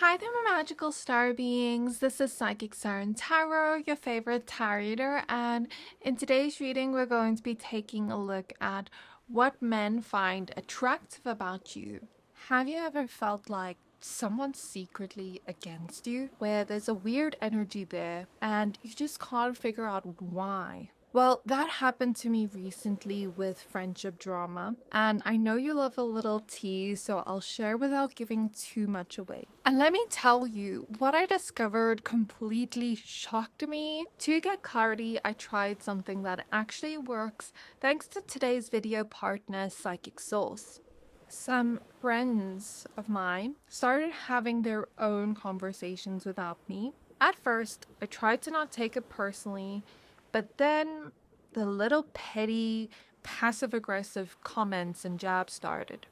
Hi there, my magical star beings. This is Psychic Siren Tarot, your favorite tarot reader, and in today's reading, we're going to be taking a look at what men find attractive about you. Have you ever felt like someone's secretly against you, where there's a weird energy there and you just can't figure out why? Well, that happened to me recently with friendship drama, and I know you love a little tea, so I'll share without giving too much away. And let me tell you, what I discovered completely shocked me. To get clarity, I tried something that actually works thanks to today's video partner, Psychic Source. Some friends of mine started having their own conversations without me. At first, I tried to not take it personally, but then the little petty, passive aggressive comments and jabs started.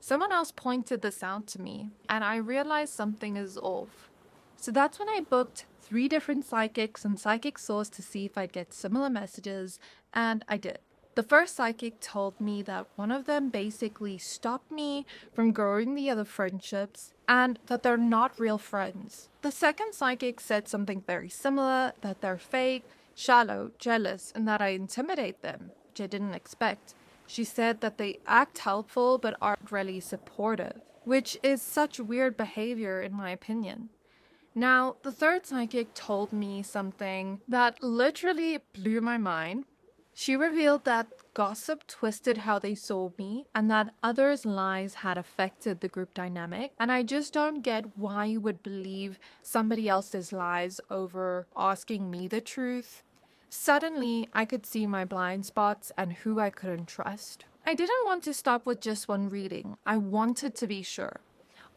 Someone else pointed this out to me, and I realized something is off. So that's when I booked 3 different psychics and Psychic Source to see if I'd get similar messages, and I did. The first psychic told me that one of them basically stopped me from growing the other friendships and that they're not real friends. The second psychic said something very similar, that they're fake, shallow, jealous, and that I intimidate them, which I didn't expect. She said that they act helpful but aren't really supportive, which is such weird behavior in my opinion. Now, the third psychic told me something that literally blew my mind. She revealed that gossip twisted how they saw me and that others' lies had affected the group dynamic. And I just don't get why you would believe somebody else's lies over asking me the truth. Suddenly, I could see my blind spots and who I couldn't trust. I didn't want to stop with just one reading. I wanted to be sure.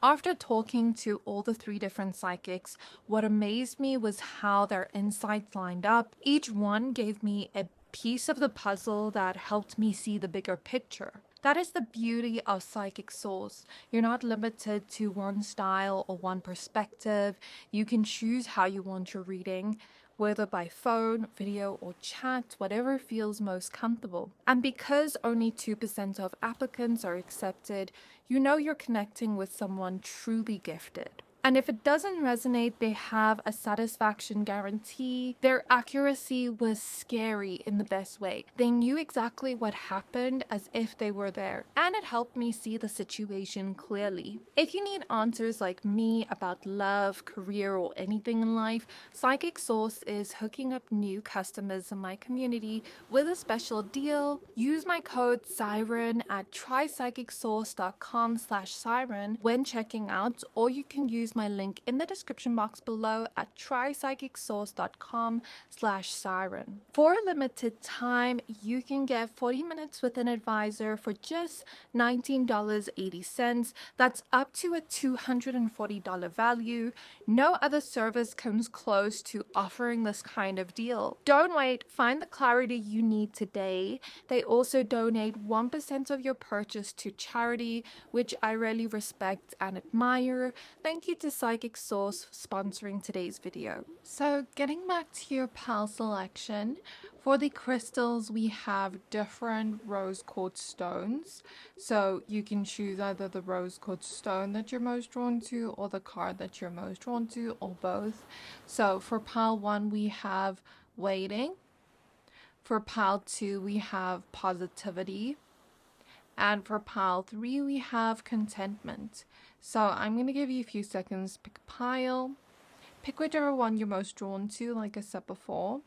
After talking to all the 3 different psychics, what amazed me was how their insights lined up. Each one gave me a piece of the puzzle that helped me see the bigger picture. That is the beauty of Psychic Source. You're not limited to one style or one perspective. You can choose how you want your reading, whether by phone, video, or chat, whatever feels most comfortable. And because only 2% of applicants are accepted, you know you're connecting with someone truly gifted. And if it doesn't resonate, they have a satisfaction guarantee. Their accuracy was scary in the best way. They knew exactly what happened as if they were there, and it helped me see the situation clearly. If you need answers like me about love, career, or anything in life, Psychic Source is hooking up new customers in my community with a special deal. Use my code Siren at trypsychicsource.com/siren when checking out, or you can use my link in the description box below at trypsychicsource.com/siren. For a limited time, you can get 40 minutes with an advisor for just $19.80. That's up to a $240 value. No other service comes close to offering this kind of deal. Don't wait, find the clarity you need today. They also donate 1% of your purchase to charity, which I really respect and admire. Thank you to Psychic Source for sponsoring today's video. So getting back to your pal selection, for the crystals we have different rose quartz stones. So you can choose either the rose quartz stone that you're most drawn to or the card that you're most drawn to, or both. So for pile 1 we have waiting. For pile 2 we have positivity. And for pile 3 we have contentment. So I'm going to give you a few seconds to pick a pile. Pick whichever one you're most drawn to, like I said before.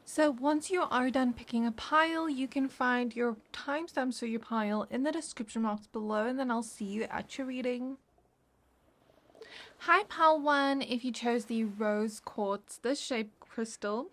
So once you are done picking a pile, you can find your timestamps for your pile in the description box below, and then I'll see you at your reading. Hi pile 1, if you chose the rose quartz, this shape crystal,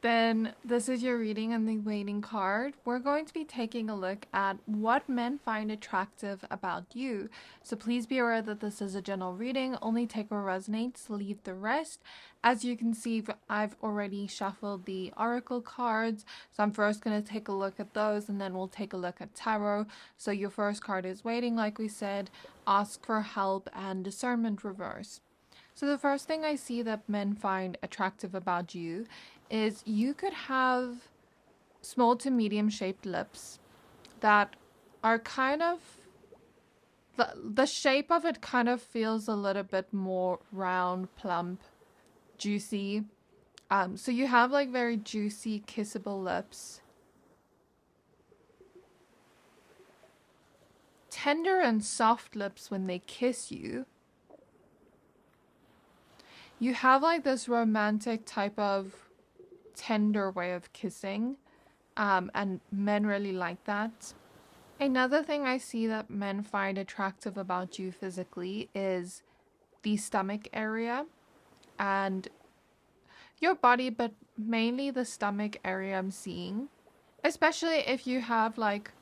then this is your reading and the waiting card. We're going to be taking a look at what men find attractive about you. So please be aware that this is a general reading. Only take what resonates, leave the rest. As you can see, I've already shuffled the oracle cards. So I'm first going to take a look at those, and then we'll take a look at tarot. So your first card is waiting, like we said, ask for help, and discernment reverse. So the first thing I see that men find attractive about you is you could have small to medium shaped lips. that are kind of, the shape of it kind of feels a little bit more round, plump, juicy. So you have like very juicy, kissable lips. Tender and soft lips when they kiss you. You have like this romantic type of tender way of kissing. And men really like that. Another thing I see that men find attractive about you physically is the stomach area and your body, but mainly the stomach area I'm seeing. Especially if you have like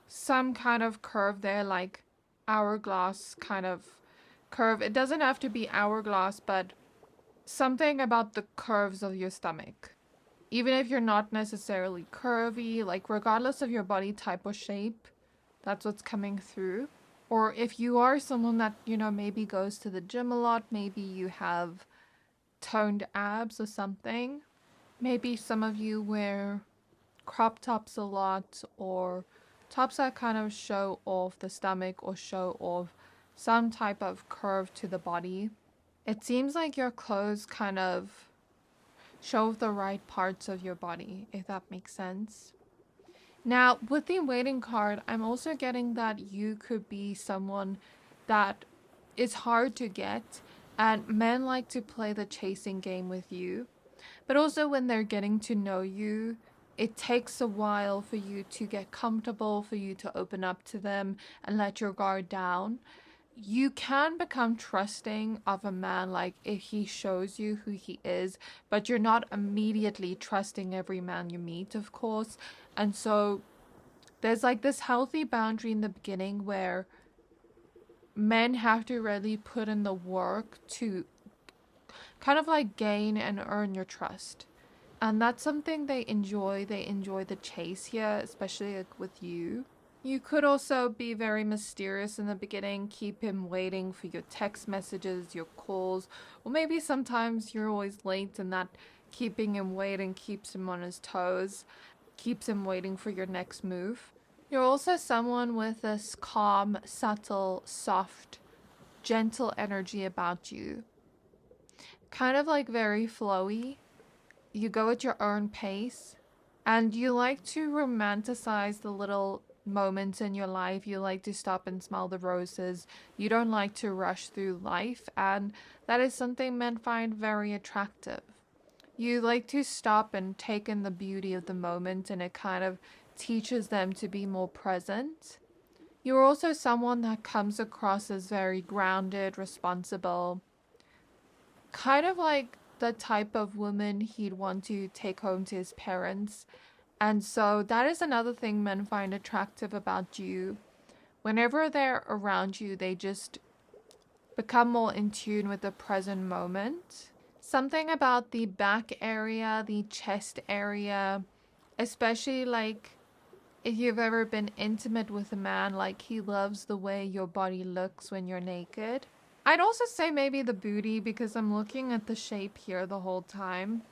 some kind of curve there, like hourglass kind of curve. It doesn't have to be hourglass, but something about the curves of your stomach. Even if you're not necessarily curvy, like regardless of your body type or shape, that's what's coming through. Or if you are someone that, you know, maybe goes to the gym a lot, maybe you have toned abs or something. Maybe some of you wear crop tops a lot, or tops that kind of show off the stomach or show off some type of curve to the body. It seems like your clothes kind of show the right parts of your body, if that makes sense. Now, with the waiting card, I'm also getting that you could be someone that is hard to get, and men like to play the chasing game with you. But also when they're getting to know you, it takes a while for you to get comfortable, for you to open up to them and let your guard down. You can become trusting of a man, like if he shows you who he is, but you're not immediately trusting every man you meet, of course. And so there's like this healthy boundary in the beginning where men have to really put in the work to kind of like gain and earn your trust. And that's something they enjoy. They enjoy the chase here, especially like with you. You could also be very mysterious in the beginning, keep him waiting for your text messages, your calls, or maybe sometimes you're always late and that keeping him waiting keeps him on his toes, keeps him waiting for your next move. You're also someone with this calm, subtle, soft, gentle energy about you. Kind of like very flowy. You go at your own pace, and you like to romanticize the little moments in your life. You like to stop and smell the roses. You don't like to rush through life, and that is something men find very attractive. You like to stop and take in the beauty of the moment, and it kind of teaches them to be more present. You're also someone that comes across as very grounded, responsible, kind of like the type of woman he'd want to take home to his parents. And so that is another thing men find attractive about you. Whenever they're around you, they just become more in tune with the present moment. Something about the back area, the chest area, especially like if you've ever been intimate with a man, like he loves the way your body looks when you're naked. I'd also say maybe the booty, because I'm looking at the shape here the whole time.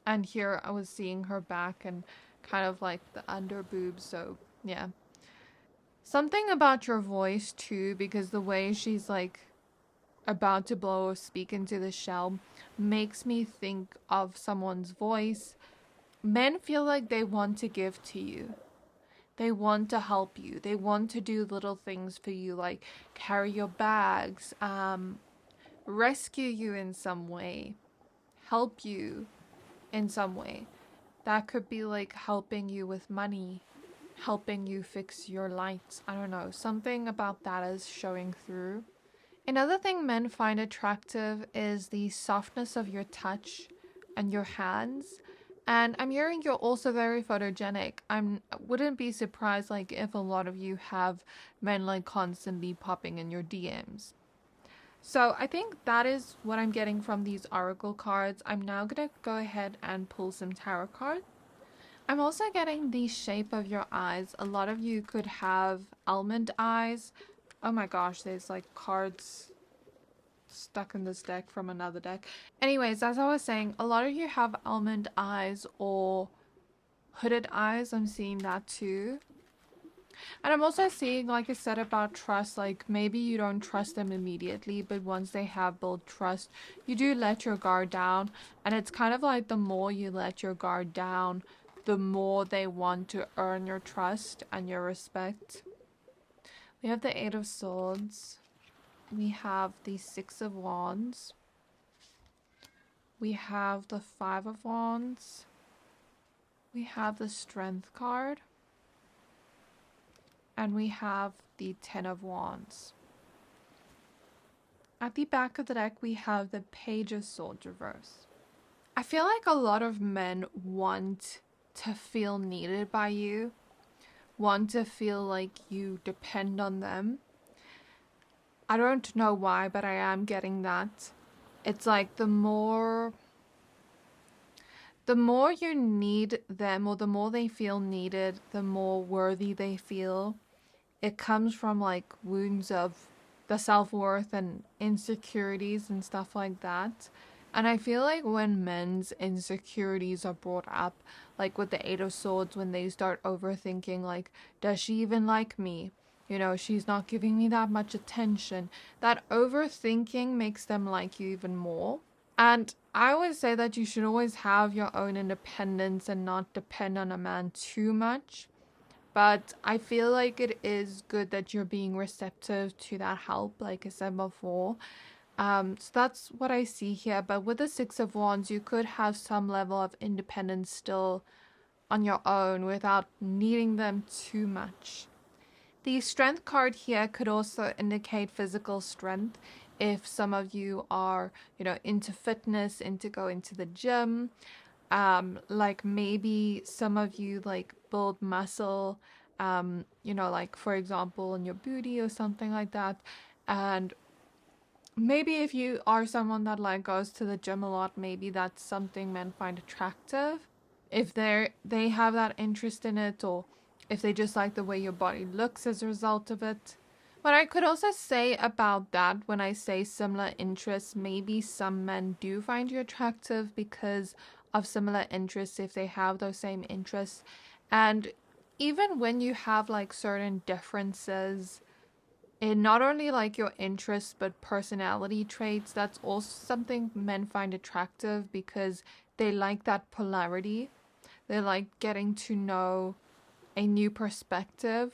And here I was seeing her back and kind of like the under boob, so yeah. Something about your voice too, because the way she's like about to blow or speak into the shell makes me think of someone's voice. Men feel like they want to give to you. They want to help you. They want to do little things for you, like carry your bags, rescue you in some way, help you in some way. That could be like helping you with money, helping you fix your lights. I don't know. Something about that is showing through. Another thing men find attractive is the softness of your touch and your hands. And I'm hearing you're also very photogenic. Wouldn't be surprised like if a lot of you have men like constantly popping in your DMs. So I think that is what I'm getting from these oracle cards. I'm now gonna go ahead and pull some tarot cards. I'm also getting the shape of your eyes. A lot of you could have almond eyes. Oh my gosh, there's like cards stuck in this deck from another deck. Anyways, as I was saying, a lot of you have almond eyes or hooded eyes, I'm seeing that too. And I'm also seeing, like I said about trust, like maybe you don't trust them immediately, but once they have built trust, you do let your guard down. And it's kind of like the more you let your guard down, the more they want to earn your trust and your respect. We have the Eight of Swords. We have the Six of Wands. We have the Five of Wands. We have the Strength card. And we have the Ten of Wands. At the back of the deck, we have the Page of Swords reverse. I feel like a lot of men want to feel needed by you, want to feel like you depend on them. I don't know why, but I am getting that. It's like the more you need them, or the more they feel needed, the more worthy they feel. It comes from like wounds of the self-worth and insecurities and stuff like that. And I feel like when men's insecurities are brought up, like with the Eight of Swords, when they start overthinking, like, does she even like me? You know, she's not giving me that much attention. That overthinking makes them like you even more. And I always say that you should always have your own independence and not depend on a man too much. But I feel like it is good that you're being receptive to that help, like I said before. So that's what I see here. But with the Six of Wands, you could have some level of independence still on your own without needing them too much. The Strength card here could also indicate physical strength. If some of you are, into fitness, into going to the gym, like maybe some of you like build muscle, like for example in your booty or something like that. And maybe if you are someone that like goes to the gym a lot, maybe that's something men find attractive. If they have that interest in it, or if they just like the way your body looks as a result of it. What I could also say about that, when I say similar interests, maybe some men do find you attractive because of similar interests, if they have those same interests. And even when you have like certain differences in not only like your interests but personality traits, that's also something men find attractive because they like that polarity. They like getting to know a new perspective.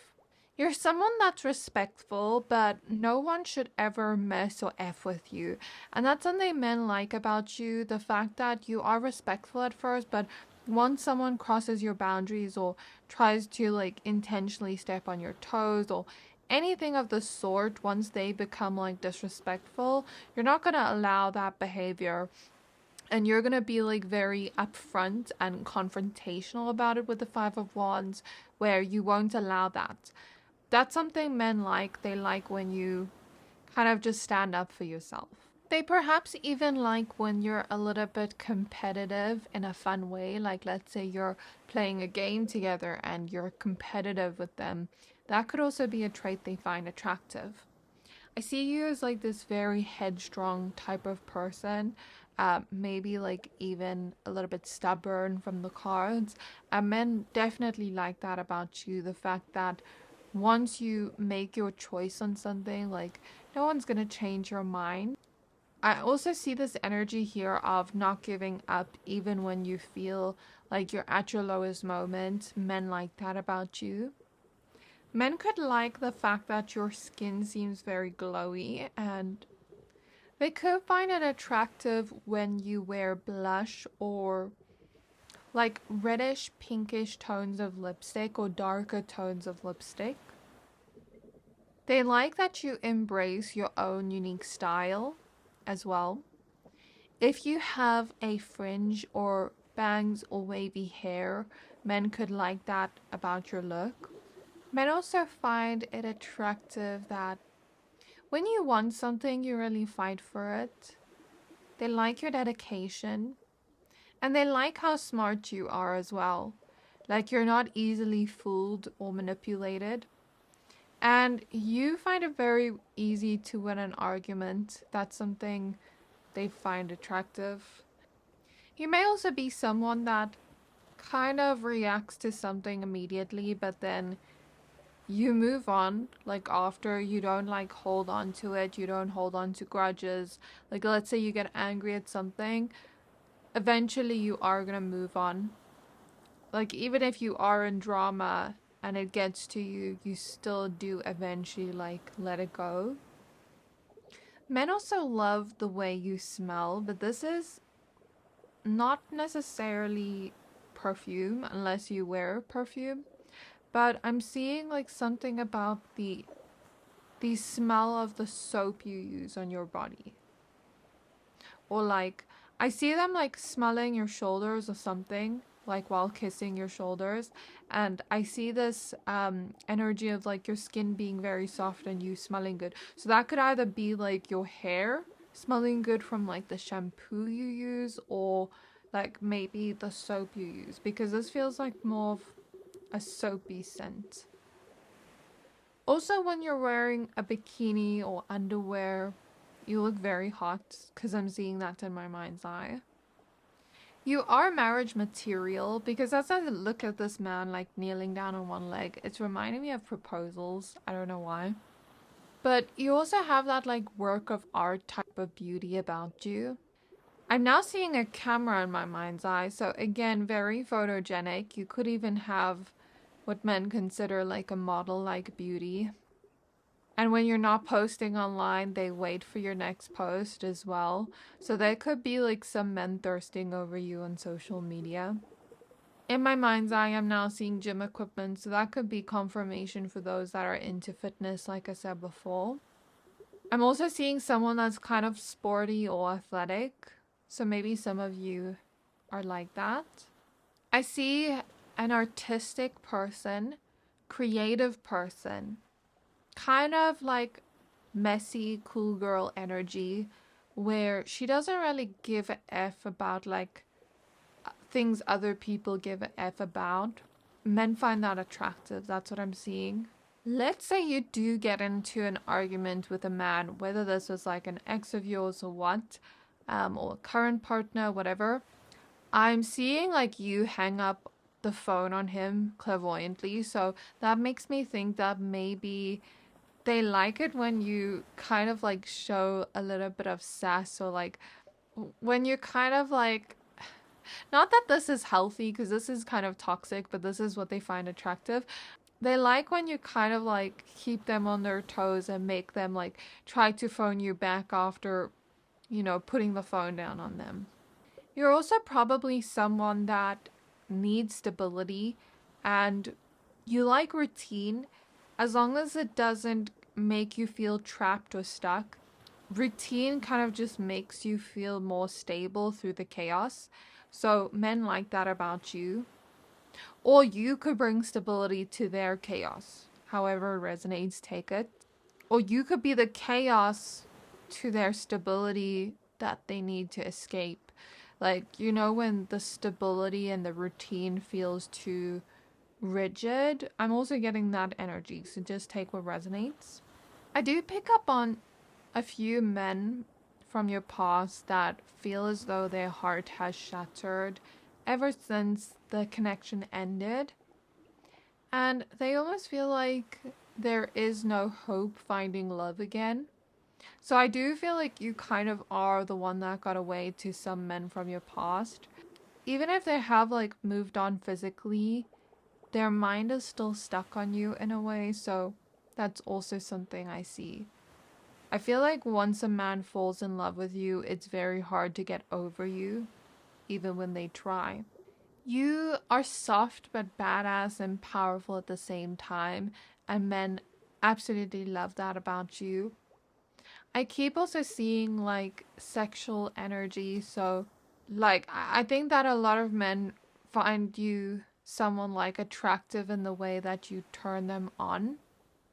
You're someone that's respectful, but no one should ever mess or F with you. And that's something men like about you, the fact that you are respectful at first, but once someone crosses your boundaries or tries to like intentionally step on your toes or anything of the sort, once they become like disrespectful, you're not going to allow that behavior. And you're going to be like very upfront and confrontational about it with the Five of Wands, where you won't allow that. That's something men like. They like when you kind of just stand up for yourself. They perhaps even like when you're a little bit competitive in a fun way. Like let's say you're playing a game together and you're competitive with them. That could also be a trait they find attractive. I see you as like this very headstrong type of person. Maybe like even a little bit stubborn from the cards. Men definitely like that about you. The fact that once you make your choice on something, like no one's gonna change your mind. I also see this energy here of not giving up even when you feel like you're at your lowest moment. Men like that about you. Men could like the fact that your skin seems very glowy, and they could find it attractive when you wear blush or like reddish pinkish tones of lipstick or darker tones of lipstick. They like that you embrace your own unique style as well. If you have a fringe or bangs or wavy hair, men could like that about your look. Men also find it attractive that when you want something, you really fight for it. They like your dedication. And they like how smart you are as well. Like you're not easily fooled or manipulated. And you find it very easy to win an argument. That's something they find attractive. You may also be someone that kind of reacts to something immediately, but then you move on. Like after, you don't like hold on to it, you don't hold on to grudges. Like let's say you get angry at something, eventually you are gonna move on. Like even if you are in drama and it gets to you, you still do eventually like let it go. Men also love the way you smell, but this is not necessarily perfume unless you wear perfume. But I'm seeing like something about the smell of the soap you use on your body. Or like I see them like smelling your shoulders or something, like while kissing your shoulders, and I see this energy of like your skin being very soft and you smelling good. So that could either be like your hair smelling good from like the shampoo you use, or like maybe the soap you use, because this feels like more of a soapy scent. Also, when you're wearing a bikini or underwear, you look very hot, because I'm seeing that in my mind's eye. You are marriage material, because as I look at this man like kneeling down on one leg, it's reminding me of proposals. I don't know why. But you also have that like work of art type of beauty about you. I'm now seeing a camera in my mind's eye, so again, very photogenic. You could even have what men consider like a model-like beauty. And when you're not posting online, they wait for your next post as well. So there could be like some men thirsting over you on social media. In my mind's eye, I'm now seeing gym equipment, so that could be confirmation for those that are into fitness, like I said before. I'm also seeing someone that's kind of sporty or athletic, so maybe some of you are like that. I see an artistic person, creative person, kind of like messy, cool girl energy, where she doesn't really give a F about like things other people give a F about. Men find that attractive. That's what I'm seeing. Let's say you do get into an argument with a man, whether this was like an ex of yours or what, or a current partner, whatever. I'm seeing like you hang up the phone on him clairvoyantly, so that makes me think that maybe they like it when you kind of like show a little bit of sass, or like when you're kind of like, not that this is healthy because this is kind of toxic, but this is what they find attractive. They like when you kind of like keep them on their toes and make them like try to phone you back after, putting the phone down on them. You're also probably someone that needs stability, and you like routine as long as it doesn't make you feel trapped or stuck. Routine kind of just makes you feel more stable through the chaos. So men like that about you. Or you could bring stability to their chaos. However it resonates, take it. Or you could be the chaos to their stability that they need to escape. Like, when the stability and the routine feels too rigid, I'm also getting that energy. So just take what resonates. I do pick up on a few men from your past that feel as though their heart has shattered ever since the connection ended. And they almost feel like there is no hope finding love again. So I do feel like you kind of are the one that got away to some men from your past. Even if they have like moved on physically, their mind is still stuck on you in a way. So that's also something I see. I feel like once a man falls in love with you, it's very hard to get over you, even when they try. You are soft but badass and powerful at the same time, and men absolutely love that about you. I keep also seeing like sexual energy, so like I think that a lot of men find you someone like attractive in the way that you turn them on.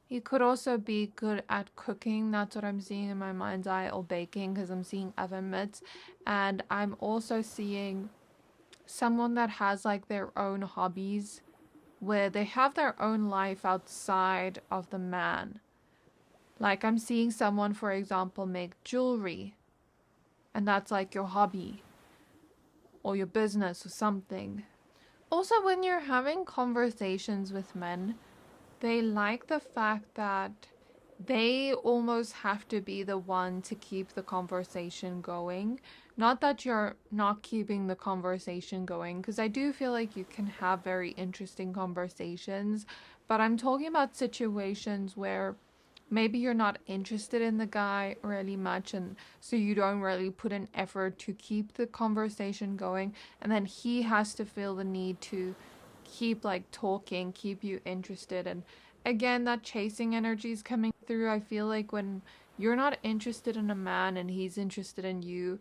You could also be good at cooking. That's what I'm seeing in my mind's eye, or baking, because I'm seeing oven mitts. And I'm also seeing someone that has like their own hobbies, where they have their own life outside of the man. Like I'm seeing someone, for example, make jewelry, and that's like your hobby or your business or something. Also, when you're having conversations with men, they like the fact that they almost have to be the one to keep the conversation going. Not that you're not keeping the conversation going, because I do feel like you can have very interesting conversations, but I'm talking about situations where maybe you're not interested in the guy really much, and so you don't really put an effort to keep the conversation going, and then he has to feel the need to keep like talking, keep you interested. And again, that chasing energy is coming through. I feel like when you're not interested in a man and he's interested in you,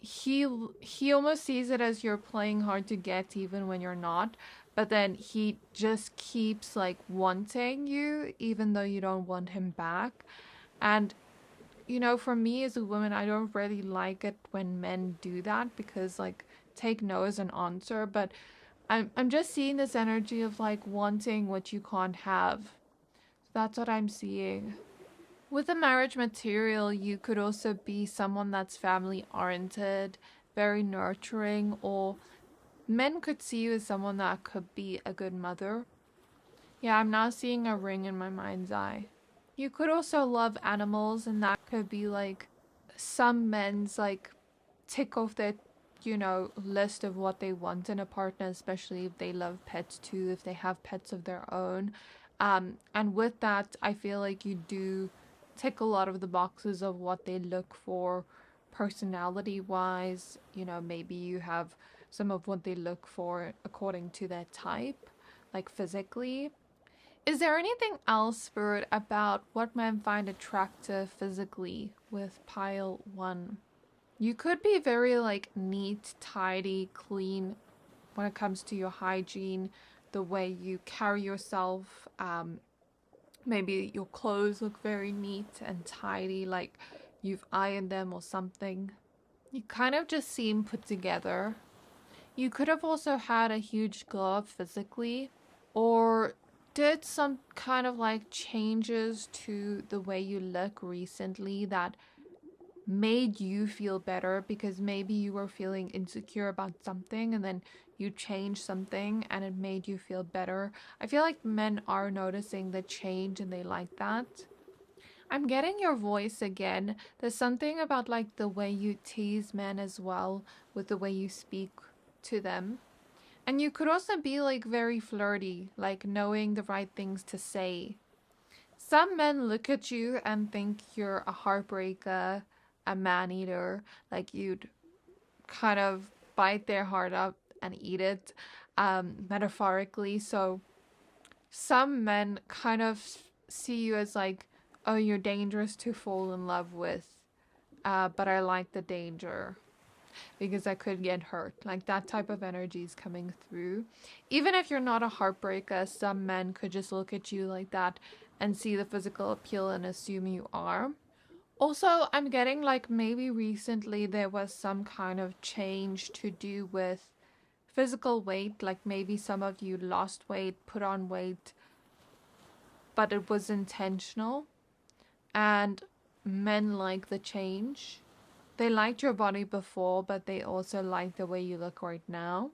he almost sees it as you're playing hard to get even when you're not, but then he just keeps like wanting you even though you don't want him back. And for me as a woman, I don't really like it when men do that, because like take no as an answer, but I'm just seeing this energy of like wanting what you can't have. That's what I'm seeing. With the marriage material, you could also be someone that's family oriented, very nurturing, or men could see you as someone that could be a good mother. Yeah, I'm now seeing a ring in my mind's eye. You could also love animals, and that could be like some men's like tick off their list of what they want in a partner, especially if they love pets too, if they have pets of their own. And with that, I feel like you do tick a lot of the boxes of what they look for personality wise. Maybe you have some of what they look for according to their type, like physically. Is there anything else, Spirit, about what men find attractive physically with pile one? You could be very like neat, tidy, clean when it comes to your hygiene, the way you carry yourself. Maybe your clothes look very neat and tidy, like you've ironed them or something. You kind of just seem put together. You could have also had a huge glow up physically, or did some kind of like changes to the way you look recently that made you feel better, because maybe you were feeling insecure about something and then you changed something and it made you feel better. I feel like men are noticing the change and they like that. I'm getting your voice again. There's something about like the way you tease men as well, with the way you speak to them. And you could also be like very flirty, like knowing the right things to say. Some men look at you and think you're a heartbreaker, a man eater, like you'd kind of bite their heart up and eat it, metaphorically. So some men kind of see you as like, oh, you're dangerous to fall in love with, but I like the danger because I could get hurt. Like that type of energy is coming through. Even if you're not a heartbreaker, some men could just look at you like that and see the physical appeal and assume you are. Also, I'm getting like maybe recently there was some kind of change to do with physical weight. Like maybe some of you lost weight, put on weight, but it was intentional. And men like the change. They liked your body before, but they also like the way you look right now.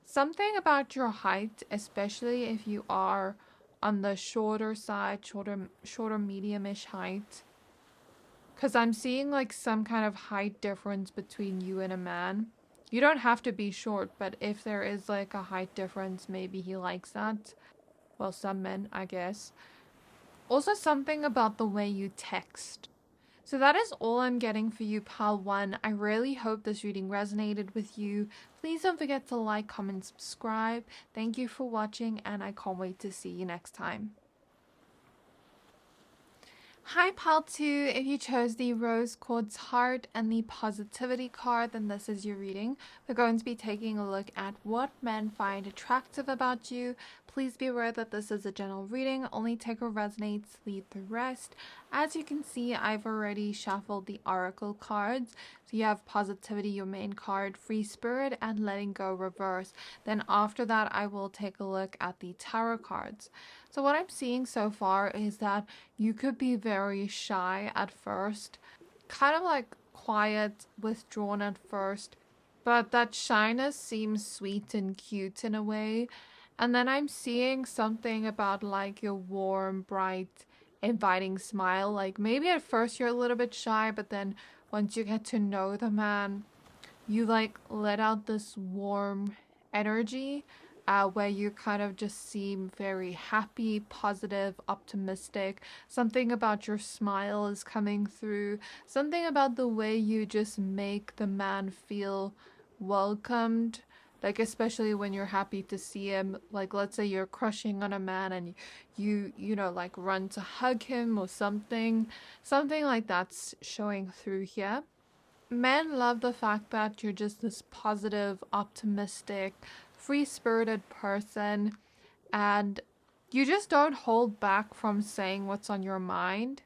Something about your height, especially if you are on the shorter side, shorter medium-ish height. Because I'm seeing like some kind of height difference between you and a man. You don't have to be short, but if there is like a height difference, maybe he likes that. Well, some men, I guess. Also, something about the way you text. So that is all I'm getting for you, Pal 1. I really hope this reading resonated with you. Please don't forget to like, comment, subscribe. Thank you for watching, and I can't wait to see you next time. Hi, Pal 2. If you chose the Rose Quartz Heart and the Positivity card, then this is your reading. We're going to be taking a look at what men find attractive about you. Please be aware that this is a general reading. Only take what resonates, leave the rest. As you can see, I've already shuffled the Oracle cards. So you have Positivity, your main card, Free Spirit, and Letting Go reverse. Then after that, I will take a look at the Tarot cards. So what I'm seeing so far is that you could be very shy at first, kind of like quiet, withdrawn at first, but that shyness seems sweet and cute in a way. And then I'm seeing something about like your warm, bright, inviting smile. Like maybe at first you're a little bit shy, but then once you get to know the man, you like let out this warm energy where you kind of just seem very happy, positive, optimistic. Something about your smile is coming through. Something about the way you just make the man feel welcomed. Like especially when you're happy to see him. Like let's say you're crushing on a man and you know like run to hug him or something. Something like that's showing through here. Men love the fact that you're just this positive, optimistic, free spirited person, and you just don't hold back from saying what's on your mind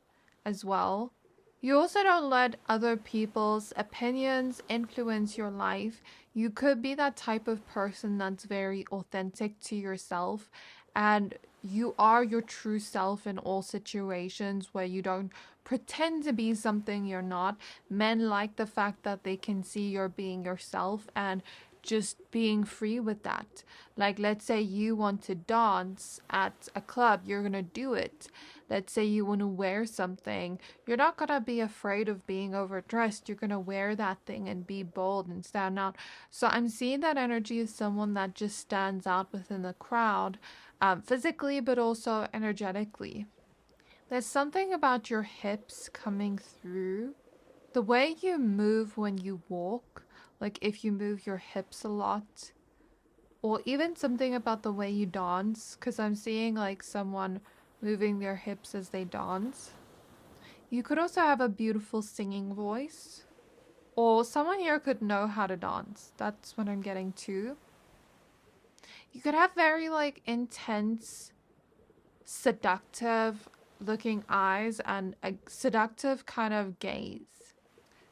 as well. You also don't let other people's opinions influence your life. You could be that type of person that's very authentic to yourself, and you are your true self in all situations where you don't pretend to be something you're not. Men like the fact that they can see you're being yourself and just being free with that. Like, let's say you want to dance at a club, you're gonna do it. Let's say you want to wear something, you're not gonna be afraid of being overdressed. You're gonna wear that thing and be bold and stand out. So I'm seeing that energy as someone that just stands out within the crowd, physically, but also energetically. There's something about your hips coming through. The way you move when you walk, like if you move your hips a lot, or even something about the way you dance, because I'm seeing like someone moving their hips as they dance. You could also have a beautiful singing voice, or someone here could know how to dance. That's what I'm getting to. You could have very like intense, seductive looking eyes and a seductive kind of gaze.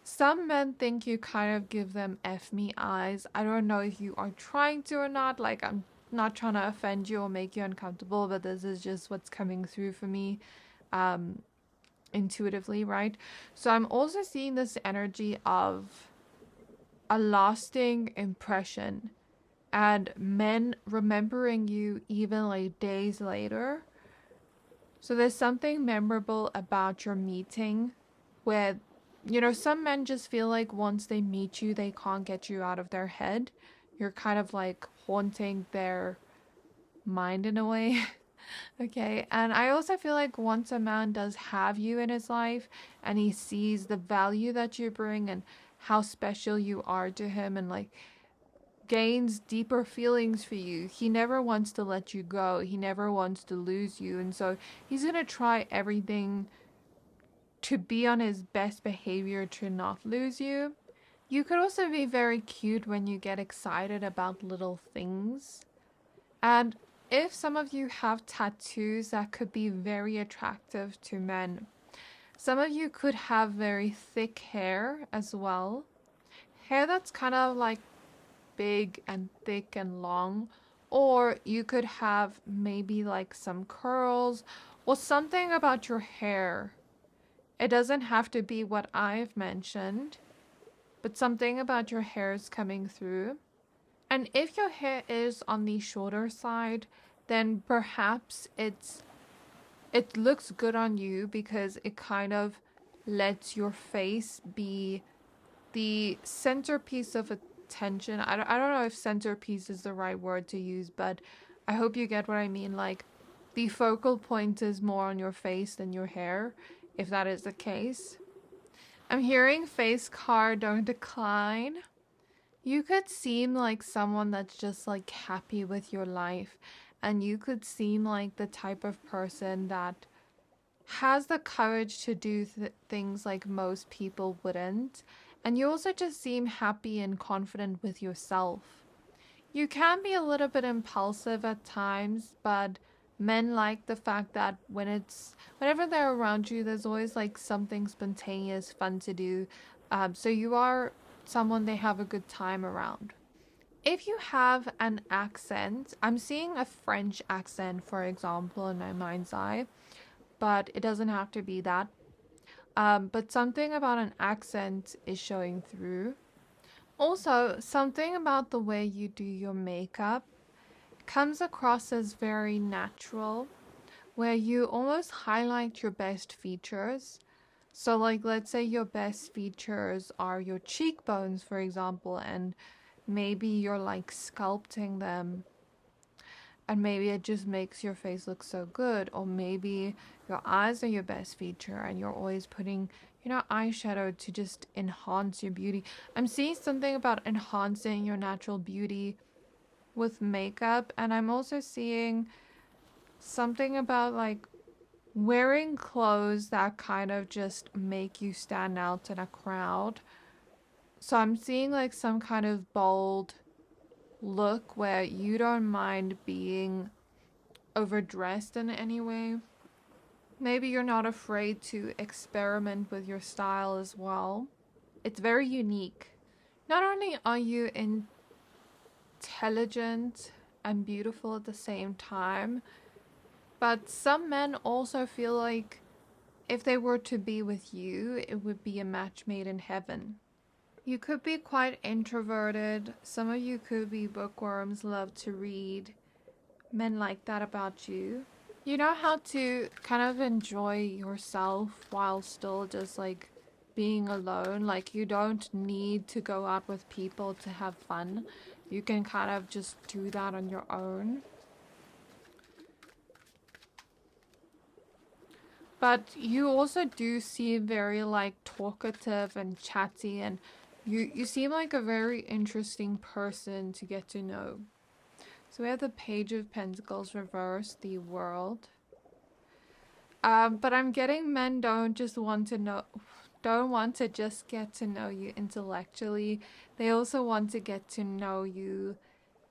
Some men think you kind of give them F me eyes. I don't know if you are trying to or not. Like, I'm not trying to offend you or make you uncomfortable, but this is just what's coming through for me intuitively, right? So I'm also seeing this energy of a lasting impression and men remembering you even like days later. So there's something memorable about your meeting where, you know, some men just feel like once they meet you, they can't get you out of their head. You're kind of like haunting their mind in a way. Okay. And I also feel like once a man does have you in his life and he sees the value that you bring and how special you are to him and like gains deeper feelings for you, he never wants to let you go. He never wants to lose you. And so he's going to try everything to be on his best behavior to not lose you. You could also be very cute when you get excited about little things. And if some of you have tattoos, that could be very attractive to men. Some of you could have very thick hair as well. Hair that's kind of like big and thick and long. Or you could have maybe like some curls or something about your hair. It doesn't have to be what I've mentioned, but something about your hair is coming through. And if your hair is on the shorter side, then perhaps it looks good on you because it kind of lets your face be the centerpiece of attention. I don't know if centerpiece is the right word to use, but I hope you get what I mean. Like, the focal point is more on your face than your hair, if that is the case. I'm hearing face card, don't decline. You could seem like someone that's just like happy with your life, and you could seem like the type of person that has the courage to do things like most people wouldn't. And you also just seem happy and confident with yourself. You can be a little bit impulsive at times, but men like the fact that whenever they're around you, there's always like something spontaneous, fun to do. So you are someone they have a good time around. If you have an accent, I'm seeing a French accent, for example, in my mind's eye, but it doesn't have to be that. But something about an accent is showing through. Also, something about the way you do your makeup comes across as very natural, where you almost highlight your best features. So, like, let's say your best features are your cheekbones, for example, and maybe you're like sculpting them, and maybe it just makes your face look so good. Or maybe your eyes are your best feature, and you're always putting, eyeshadow to just enhance your beauty. I'm seeing something about enhancing your natural beauty with makeup, and I'm also seeing something about like wearing clothes that kind of just make you stand out in a crowd. So I'm seeing like some kind of bold look where you don't mind being overdressed in any way. Maybe you're not afraid to experiment with your style as well. It's very unique. Not only are you intelligent and beautiful at the same time, but some men also feel like if they were to be with you, it would be a match made in heaven. You could be quite introverted. Some of you could be bookworms, love to read. Men like that about you. You know how to kind of enjoy yourself while still just like being alone. Like you don't need to go out with people to have fun. You can kind of just do that on your own. But you also do seem very like talkative and chatty, and you seem like a very interesting person to get to know. So we have the Page of Pentacles reversed, the World. But I'm getting men don't want to just get to know you intellectually. They also want to get to know you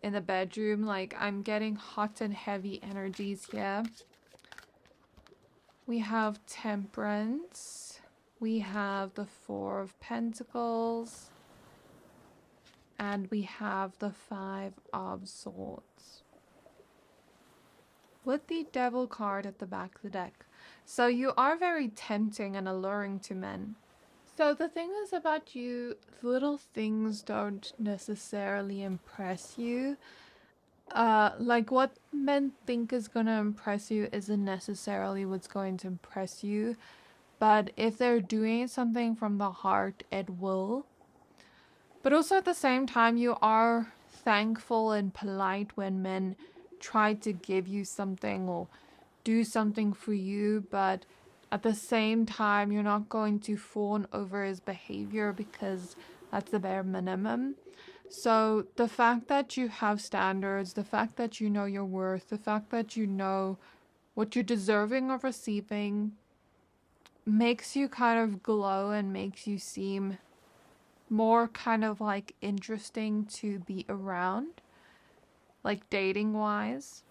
in the bedroom. Like I'm getting hot and heavy energies here. We have Temperance. We have the Four of Pentacles. And we have the Five of Swords. With the Devil card at the back of the deck. So you are very tempting and alluring to men. So the thing is about you, little things don't necessarily impress you. Like what men think is going to impress you isn't necessarily what's going to impress you. But if they're doing something from the heart, it will. But also at the same time, you are thankful and polite when men try to give you something or do something for you. But at the same time, you're not going to fawn over his behavior because that's the bare minimum. So the fact that you have standards, the fact that you know your worth, the fact that you know what you're deserving of receiving makes you kind of glow and makes you seem more kind of like interesting to be around, like dating wise.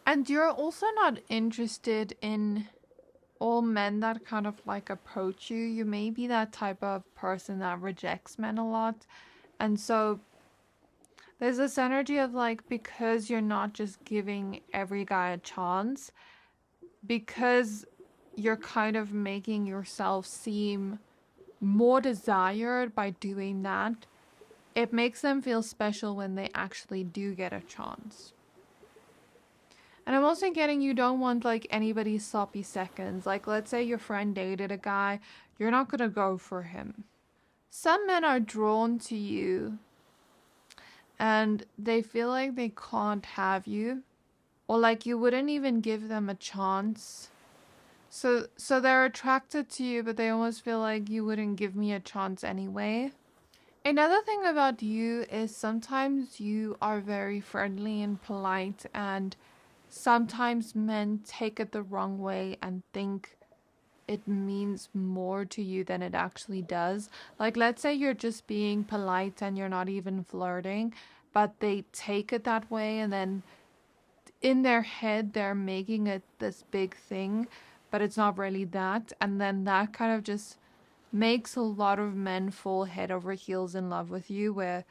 And you're also not interested in all men that kind of like approach you. You may be that type of person that rejects men a lot. And so there's this energy of like, because you're not just giving every guy a chance, because you're kind of making yourself seem more desired by doing that, it makes them feel special when they actually do get a chance. And I'm also getting you don't want like anybody's sloppy seconds. Like let's say your friend dated a guy, you're not gonna go for him. Some men are drawn to you and they feel like they can't have you, or like you wouldn't even give them a chance. So they're attracted to you, but they almost feel like you wouldn't give me a chance anyway. Another thing about you is sometimes you are very friendly and polite, and sometimes men take it the wrong way and think it means more to you than it actually does. Like let's say you're just being polite and you're not even flirting, but they take it that way, and then in their head they're making it this big thing, but it's not really that. And then that kind of just makes a lot of men fall head over heels in love with you, where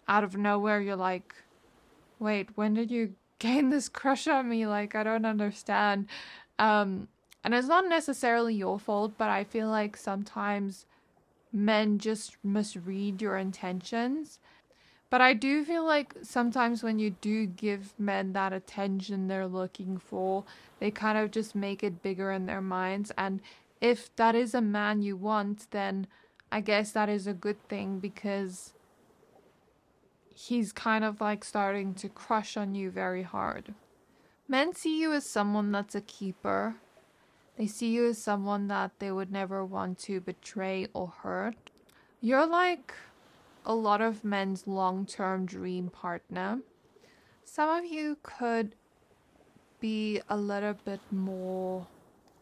out of nowhere you're like, wait, when did you gain this crush on me? Like, I don't understand. And it's not necessarily your fault, but I feel like sometimes men just misread your intentions. But I do feel like sometimes when you do give men that attention they're looking for, they kind of just make it bigger in their minds. And if that is a man you want, then I guess that is a good thing, because he's kind of like starting to crush on you very hard. Men see you as someone that's a keeper. They see you as someone that they would never want to betray or hurt. You're like a lot of men's long-term dream partner. Some of you could be a little bit more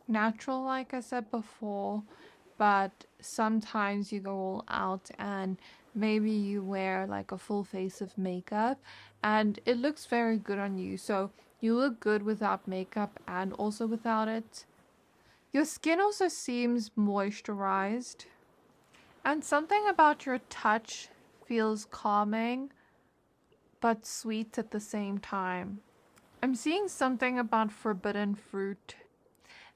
natural, like I said before, but sometimes you go all out and maybe you wear like a full face of makeup and it looks very good on you. So you look good without makeup and also without it. Your skin also seems moisturized, and something about your touch feels calming but sweet at the same time. I'm seeing something about forbidden fruit,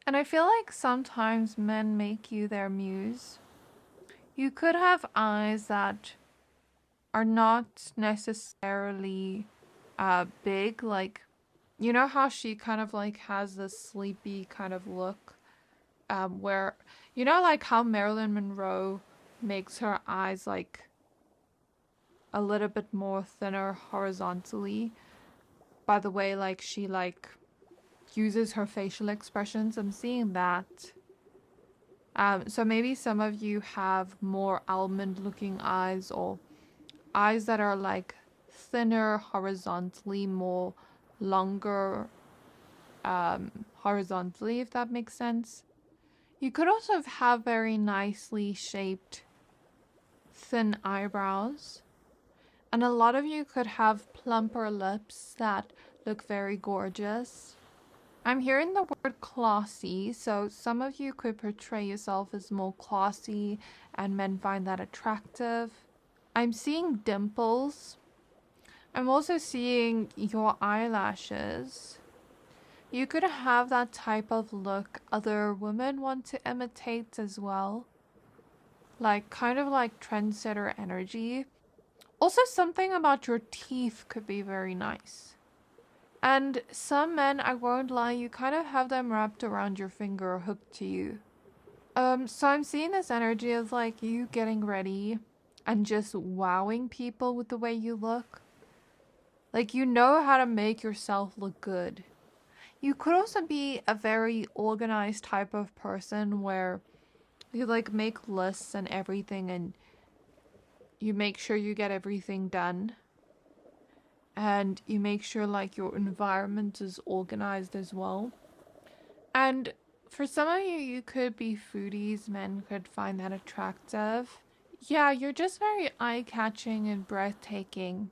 and I feel like sometimes men make you their muse. You could have eyes that are not necessarily big, like, you know how she kind of like has this sleepy kind of look, where, you know, like how Marilyn Monroe makes her eyes like a little bit more thinner horizontally by the way like she like uses her facial expressions. I'm seeing that. So maybe some of you have more almond looking eyes, or eyes that are like thinner horizontally, more longer horizontally, if that makes sense. You could also have very nicely shaped thin eyebrows. And a lot of you could have plumper lips that look very gorgeous. I'm hearing the word classy, so some of you could portray yourself as more classy and men find that attractive. I'm seeing dimples. I'm also seeing your eyelashes. You could have that type of look other women want to imitate as well. Like, kind of like trendsetter energy. Also, something about your teeth could be very nice. And some men, I won't lie, you kind of have them wrapped around your finger or hooked to you. So I'm seeing this energy of like you getting ready and just wowing people with the way you look. Like, you know how to make yourself look good. You could also be a very organized type of person where you like make lists and everything, and you make sure you get everything done. And you make sure like your environment is organized as well. And for some of you, you could be foodies. Men could find that attractive. Yeah, you're just very eye-catching and breathtaking.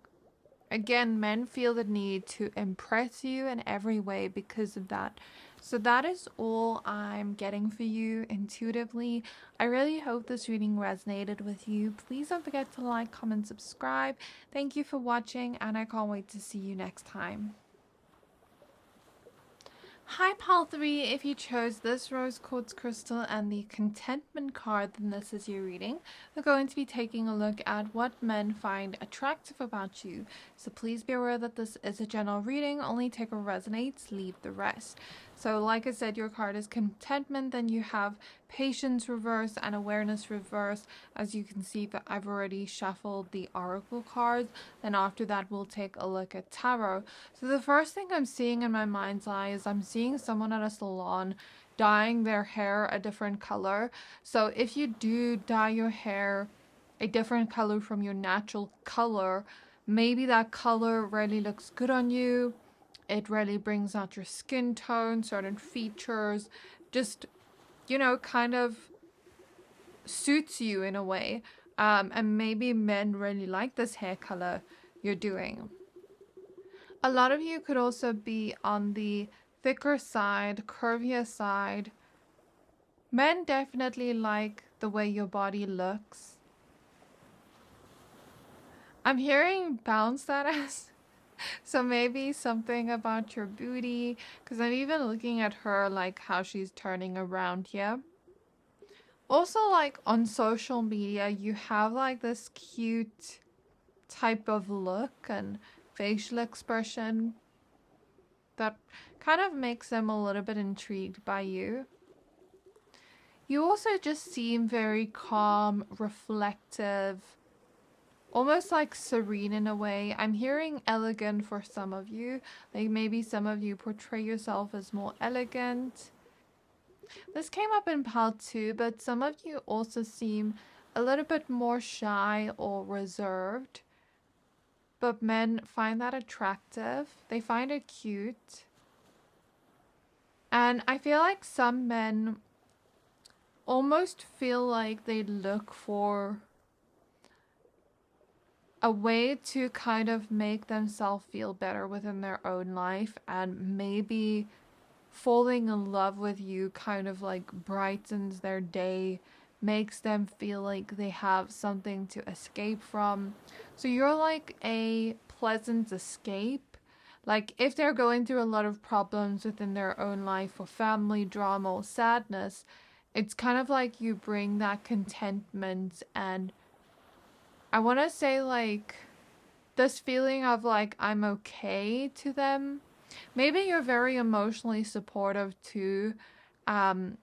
Again, men feel the need to impress you in every way because of that. So that is all I'm getting for you intuitively. I really hope this reading resonated with you. Please don't forget to like, comment, subscribe. Thank you for watching, and I can't wait to see you next time. Hi Pal 3, if you chose this rose quartz crystal and the contentment card, then this is your reading. We're going to be taking a look at what men find attractive about you. So please be aware that this is a general reading, only take what resonates, leave the rest. So like I said, your card is contentment, then you have patience reverse and awareness reverse. As you can see, but I've already shuffled the oracle cards. Then after that, we'll take a look at tarot. So the first thing I'm seeing in my mind's eye is I'm seeing someone at a salon dyeing their hair a different color. So if you do dye your hair a different color from your natural color, maybe that color really looks good on you. It really brings out your skin tone, certain features, just, you know, kind of suits you in a way. And maybe men really like this hair color you're doing. A lot of you could also be on the thicker side, curvier side. Men definitely like the way your body looks. I'm hearing bounce that ass. So maybe something about your booty, because I'm even looking at her like how she's turning around here. Also, like on social media, you have like this cute type of look and facial expression that kind of makes them a little bit intrigued by you. You also just seem very calm, reflective, almost like serene in a way. I'm hearing elegant for some of you. Like maybe some of you portray yourself as more elegant. This came up in part 2, but some of you also seem a little bit more shy or reserved. But men find that attractive. They find it cute. And I feel like some men almost feel like they look for a way to kind of make themselves feel better within their own life, and maybe falling in love with you kind of like brightens their day, makes them feel like they have something to escape from. So you're like a pleasant escape. Like if they're going through a lot of problems within their own life or family drama or sadness, it's kind of like you bring that contentment and I want to say like this feeling of like I'm okay to them. Maybe you're very emotionally supportive too. Um,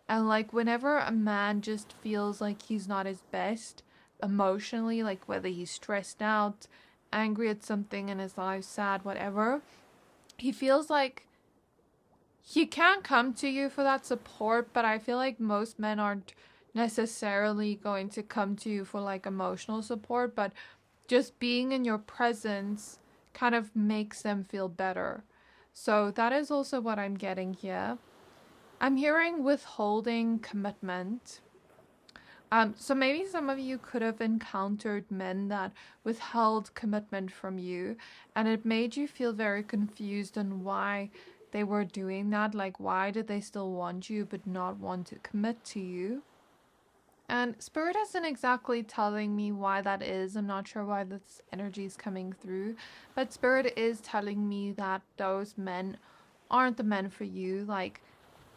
and like whenever a man just feels like he's not his best emotionally, like whether he's stressed out, angry at something in his life, sad, whatever, he feels like he can come to you for that support, but I feel like most men aren't necessarily going to come to you for like emotional support, but just being in your presence kind of makes them feel better. So that is also what I'm getting here. I'm hearing withholding commitment. So maybe some of you could have encountered men that withheld commitment from you, and it made you feel very confused on why they were doing that. Like, why did they still want you but not want to commit to you? And Spirit isn't exactly telling me why that is. I'm not sure why this energy is coming through, but Spirit is telling me that those men aren't the men for you. Like,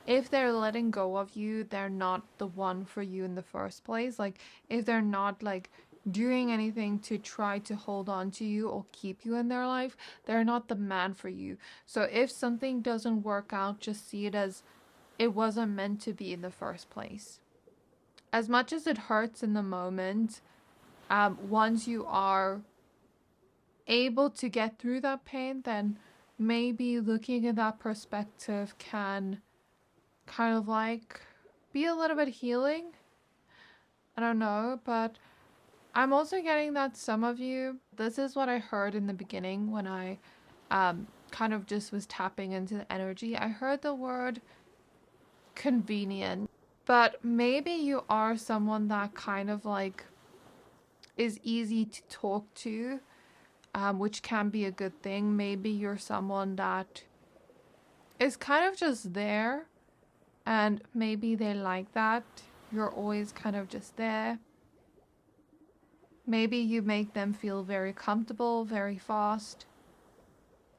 if they're letting go of you, they're not the one for you in the first place. Like, if they're not like doing anything to try to hold on to you or keep you in their life, they're not the man for you. So if something doesn't work out, just see it as it wasn't meant to be in the first place. As much as it hurts in the moment, once you are able to get through that pain, then maybe looking at that perspective can kind of like be a little bit healing. I don't know, but I'm also getting that some of you, this is what I heard in the beginning when I kind of just was tapping into the energy. I heard the word convenient, but maybe you are someone that kind of like is easy to talk to, which can be a good thing. Maybe you're someone that is kind of just there, and maybe they like that. You're always kind of just there. Maybe you make them feel very comfortable very fast.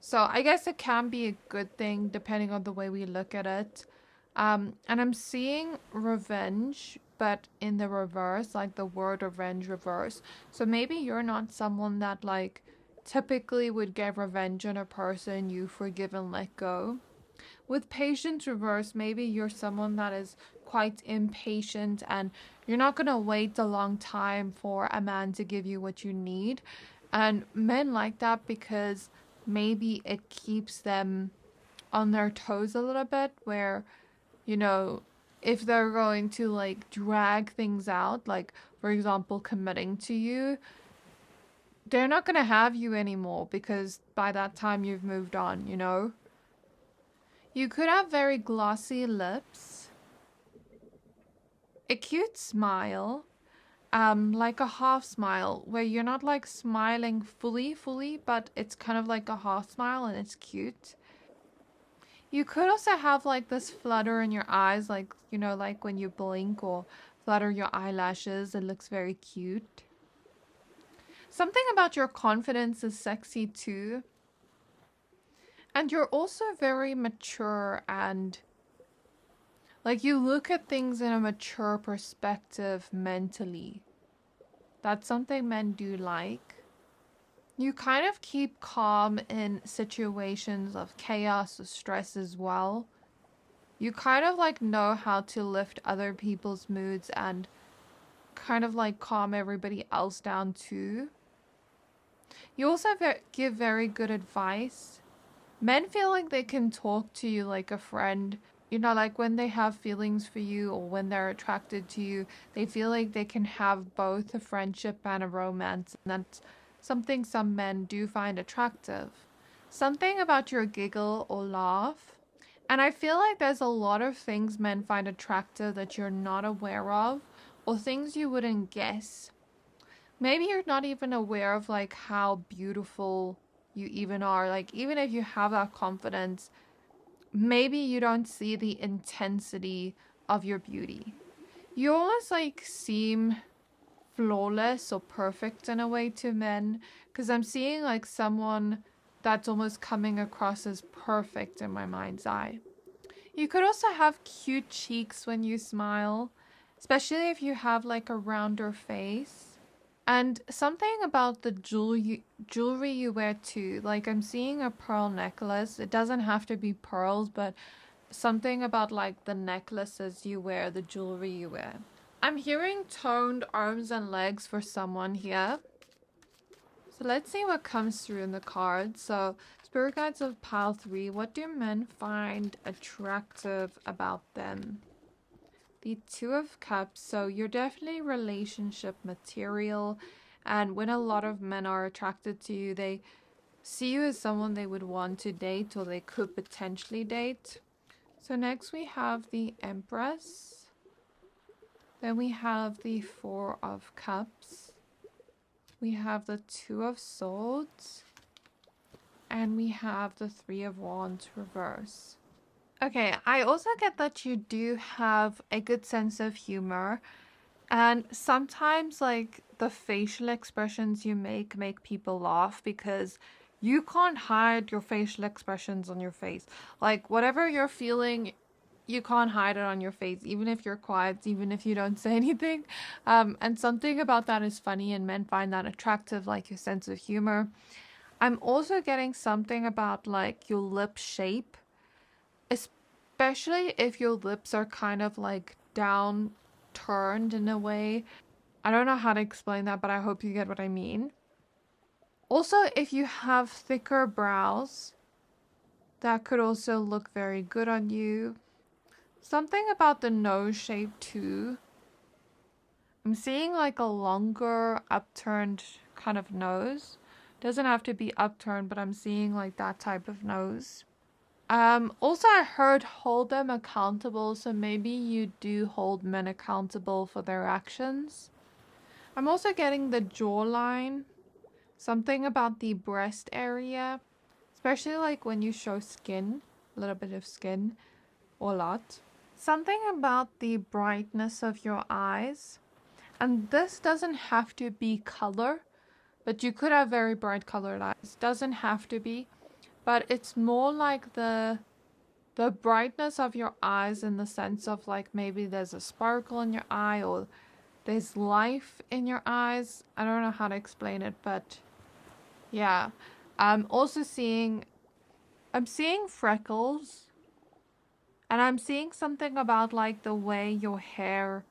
So I guess it can be a good thing depending on the way we look at it. And I'm seeing revenge, but in the reverse, like the word revenge reverse. So maybe you're not someone that like typically would get revenge on a person you forgive and let go. With patience reverse, maybe you're someone that is quite impatient and you're not going to wait a long time for a man to give you what you need. And men like that because maybe it keeps them on their toes a little bit, where, you know, if they're going to like drag things out, like for example, committing to you, they're not going to have you anymore because by that time you've moved on, you know? You could have very glossy lips, a cute smile, like a half smile where you're not like smiling fully, but it's kind of like a half smile and it's cute. You could also have like this flutter in your eyes, like, you know, like when you blink or flutter your eyelashes, it looks very cute. Something about your confidence is sexy too. And you're also very mature and Like, you look at things in a mature perspective mentally. That's something men do like. You kind of keep calm in situations of chaos or stress as well. You kind of like know how to lift other people's moods and kind of like calm everybody else down too. You also give very good advice. Men feel like they can talk to you like a friend. You know, like when they have feelings for you or when they're attracted to you, they feel like they can have both a friendship and a romance. And that's something some men do find attractive. Something about your giggle or laugh. And I feel like there's a lot of things men find attractive that you're not aware of, or things you wouldn't guess. Maybe you're not even aware of like how beautiful you even are. Like, even if you have that confidence, maybe you don't see the intensity of your beauty. You almost like seem flawless or perfect in a way to men, because I'm seeing like someone that's almost coming across as perfect in my mind's eye. You could also have cute cheeks when you smile, especially if you have like a rounder face. And something about the jewelry you wear too. Like, I'm seeing a pearl necklace. It doesn't have to be pearls, but something about like the necklaces you wear, the jewelry you wear. I'm hearing toned arms and legs for someone here. So let's see what comes through in the cards. So, Spirit Guides of Pile 3, what do men find attractive about them? The Two of Cups, so you're definitely relationship material, and when a lot of men are attracted to you, they see you as someone they would want to date or they could potentially date. So next we have the Empress. Then we have the Four of Cups. We have the Two of Swords. And we have the Three of Wands reverse. Okay, I also get that you do have a good sense of humor. And sometimes, like, the facial expressions you make people laugh because you can't hide your facial expressions on your face. Like, whatever you're feeling, you can't hide it on your face, even if you're quiet, even if you don't say anything. And something about that is funny, and men find that attractive, like your sense of humor. I'm also getting something about, like, your lip shape, especially if your lips are kind of, like, down turned in a way. I don't know how to explain that, but I hope you get what I mean. Also, if you have thicker brows, that could also look very good on you. Something about the nose shape too. I'm seeing like a longer upturned kind of nose. Doesn't have to be upturned, but I'm seeing like that type of nose. Also I heard hold them accountable, so maybe you do hold men accountable for their actions. I'm also getting the jawline, something about the breast area, especially like when you show skin, a little bit of skin, or a lot. Something about the brightness of your eyes, and this doesn't have to be color, but you could have very bright colored eyes. Doesn't have to be, but it's more like the brightness of your eyes in the sense of like maybe there's a sparkle in your eye or there's life in your eyes. I don't know how to explain it, but yeah. I'm seeing freckles, and I'm seeing something about like the way your hair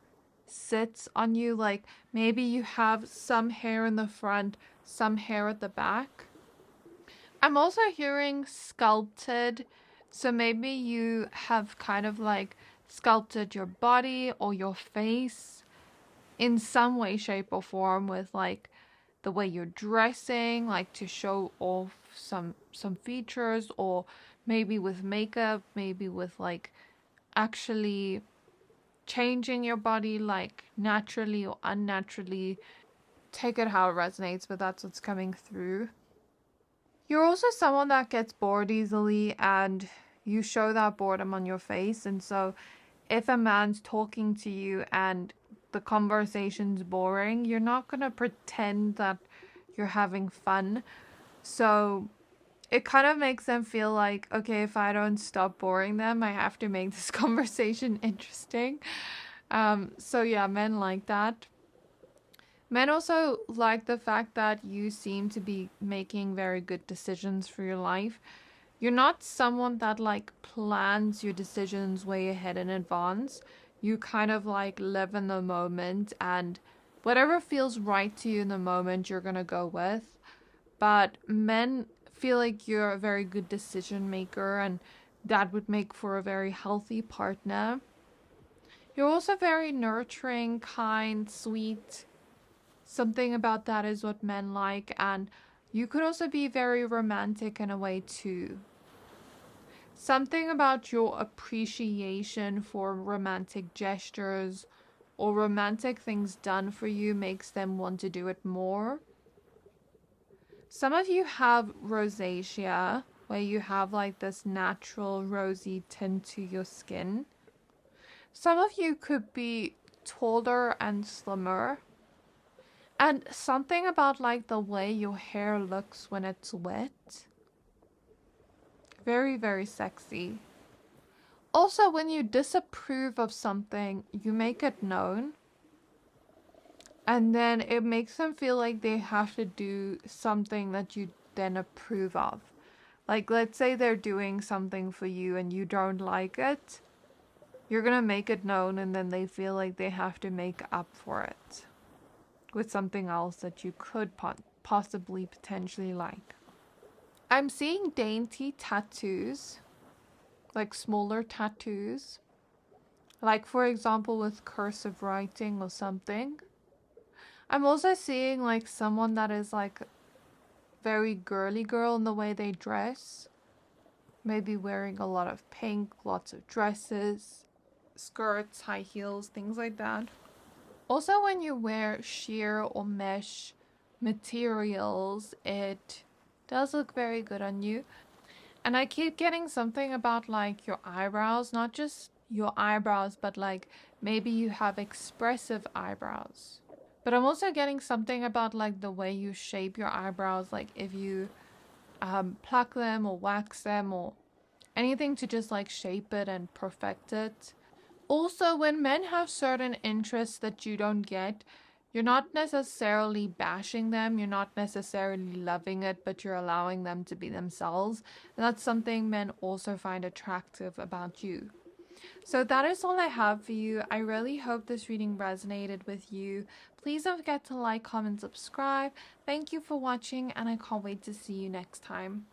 sits on you. Like maybe you have some hair in the front, some hair at the back. I'm also hearing sculpted, so maybe you have kind of like sculpted your body or your face in some way, shape, or form with like the way you're dressing, like to show off some features, or maybe with makeup, maybe with like actually changing your body like naturally or unnaturally. Take it how it resonates, but that's what's coming through. You're also someone that gets bored easily, and you show that boredom on your face. And so if a man's talking to you and the conversation's boring, you're not going to pretend that you're having fun. So it kind of makes them feel like, okay, if I don't stop boring them, I have to make this conversation interesting. So yeah, men like that. Men also like the fact that you seem to be making very good decisions for your life. You're not someone that like plans your decisions way ahead in advance. You kind of like live in the moment, and whatever feels right to you in the moment, you're gonna go with. But men feel like you're a very good decision maker, and that would make for a very healthy partner. You're also very nurturing, kind, sweet. Something about that is what men like, and you could also be very romantic in a way too. Something about your appreciation for romantic gestures or romantic things done for you makes them want to do it more. Some of you have rosacea, where you have like this natural rosy tint to your skin. Some of you could be taller and slimmer. And something about like the way your hair looks when it's wet. Very, very sexy. Also, when you disapprove of something, you make it known. And then it makes them feel like they have to do something that you then approve of. Like, let's say they're doing something for you and you don't like it. You're gonna make it known, and then they feel like they have to make up for it with something else that you could possibly potentially like. I'm seeing dainty tattoos, like smaller tattoos. Like, for example, with cursive writing or something. I'm also seeing like someone that is like very girly girl in the way they dress. Maybe wearing a lot of pink, lots of dresses, skirts, high heels, things like that. Also, when you wear sheer or mesh materials, it does look very good on you. And I keep getting something about like your eyebrows, not just your eyebrows, but like maybe you have expressive eyebrows. But I'm also getting something about like the way you shape your eyebrows, like if you pluck them or wax them or anything to just like shape it and perfect it. Also, when men have certain interests that you don't get, you're not necessarily bashing them, you're not necessarily loving it, but you're allowing them to be themselves. And that's something men also find attractive about you. So that is all I have for you. I really hope this reading resonated with you. Please don't forget to like, comment, subscribe. Thank you for watching, and I can't wait to see you next time.